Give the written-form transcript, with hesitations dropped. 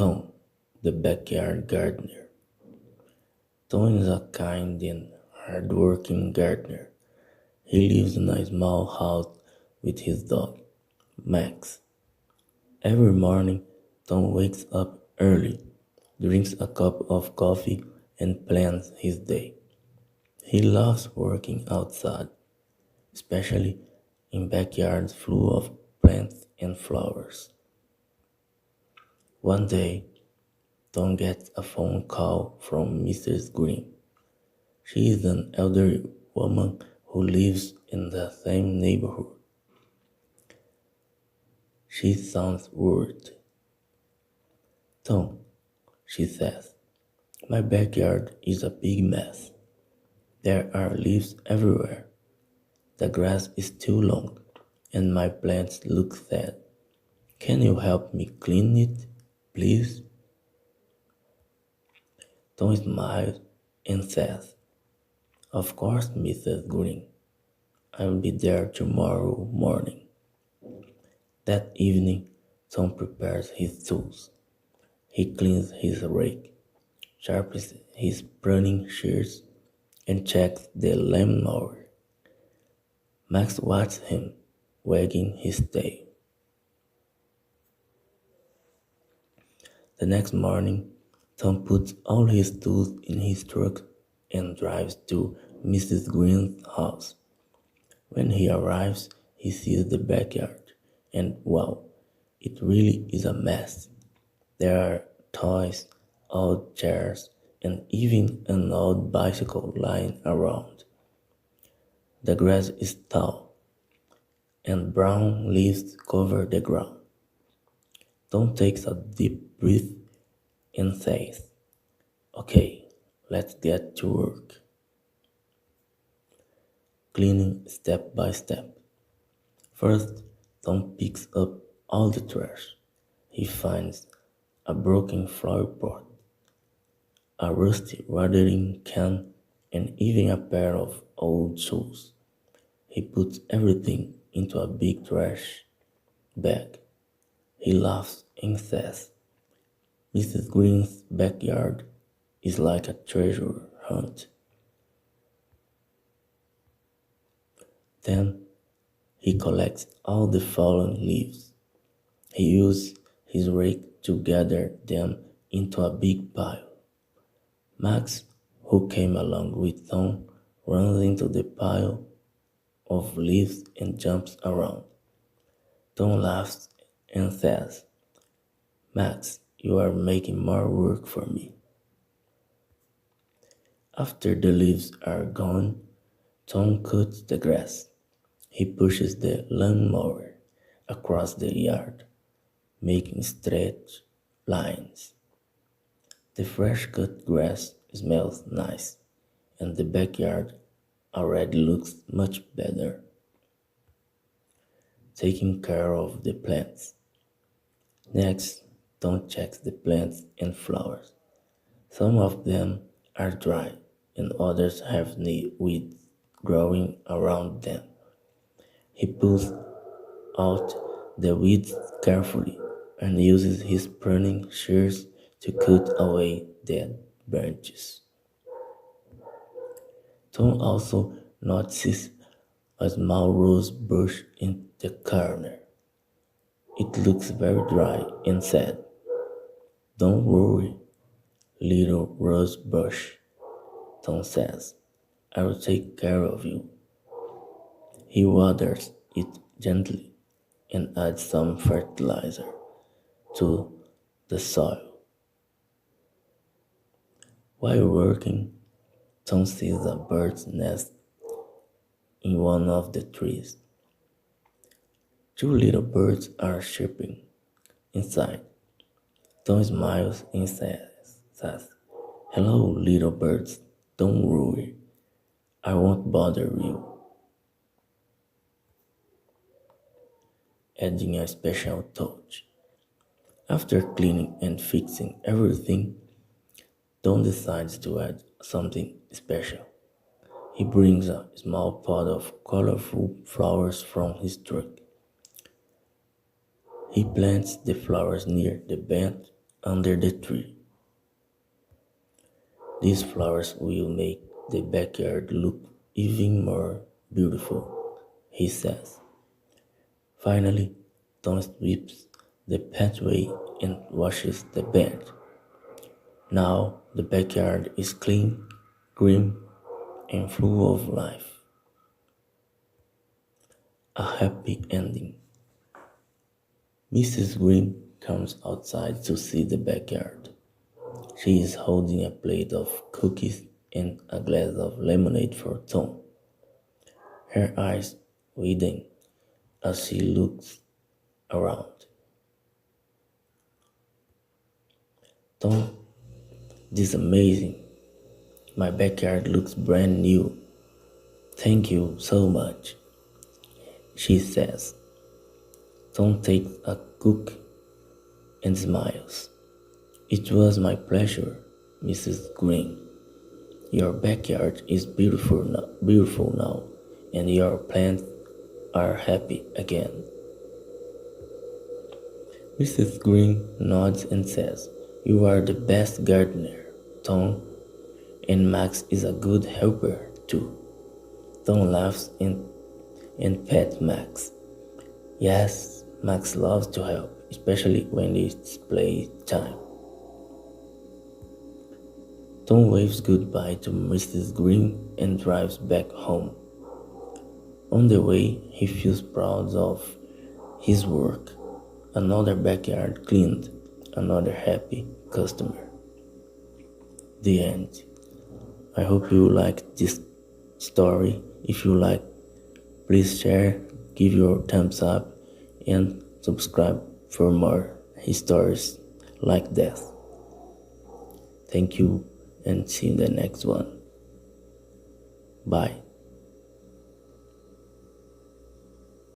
Tom, the backyard gardener. Tom is a kind and hard-working gardener. He lives in a small house with his dog, Max. Every morning, Tom wakes up early, drinks a cup of coffee, and plans his day. He loves working outside, especially in backyards full of plants and flowers. One day, Tom gets a phone call from Mrs. Green. She is an elderly woman who lives in the same neighborhood. She sounds worried. Tom, she says, my backyard is a big mess. There are leaves everywhere. The grass is too long, and my plants look sad. Can you help me clean it, please? Tom smiles and says, of course, Mrs. Green. I'll be there tomorrow morning. That evening, Tom prepares his tools. He cleans his rake, sharpens his pruning shears, and checks the lawnmower. Max watches him, wagging his tail. The next morning, Tom puts all his tools in his truck and drives to Mrs. Green's house. When he arrives, he sees the backyard, and wow, it really is a mess. There are toys, old chairs, and even an old bicycle lying around. The grass is tall, and brown leaves cover the ground. Tom takes a deep breath and says, okay, let's get to work. Cleaning step by step. First, Tom picks up all the trash. He finds a broken flower pot, a rusty watering can, and even a pair of old shoes. He puts everything into a big trash bag. He laughs and says, Mrs. Green's backyard is like a treasure hunt. Then he collects all the fallen leaves. He uses his rake to gather them into a big pile. Max, who came along with Tom, runs into the pile of leaves and jumps around. Tom laughs and says, Max, you are making more work for me. After the leaves are gone, Tom cuts the grass. He pushes the lawnmower across the yard, making straight lines. The fresh cut grass smells nice, and the backyard already looks much better. Taking care of the plants. Next, Tom checks the plants and flowers. Some of them are dry, and others have weeds growing around them. He pulls out the weeds carefully and uses his pruning shears to cut away dead branches. Tom also notices a small rose bush in the corner. It looks very dry and sad. Don't worry, little rose bush, Tom says. I will take care of you. He waters it gently and adds some fertilizer to the soil. While working, Tom sees a bird's nest in one of the trees. Two little birds are chirping inside. Tom smiles and says, hello, little birds, don't worry, I won't bother you. Adding a special touch. After cleaning and fixing everything, Tom decides to add something special. He brings a small pot of colorful flowers from his truck. He plants the flowers near the bench under the tree. These flowers will make the backyard look even more beautiful, he says. Finally, Tom sweeps the pathway and washes the bed. Now the backyard is clean, green, and full of life. A happy ending. Mrs. Green comes outside to see the backyard. She is holding a plate of cookies and a glass of lemonade for Tom. Her eyes widen as she looks around. Tom, this is amazing. My backyard looks brand new. Thank you so much, she says. Tom takes a cookie and smiles. It was my pleasure, Mrs. Green. Your backyard is beautiful now, and your plants are happy again. Mrs. Green nods and says, You are the best gardener, Tom, and Max is a good helper too. Tom laughs and pets Max. Yes, Max loves to help, especially when it's play time. Tom waves goodbye to Mrs. Green and drives back home. On the way, he feels proud of his work. Another backyard cleaned, another happy customer. The end. I hope you liked this story. If you like, please share, give your thumbs up, and subscribe for more stories like that. Thank you and see you in the next one. Bye.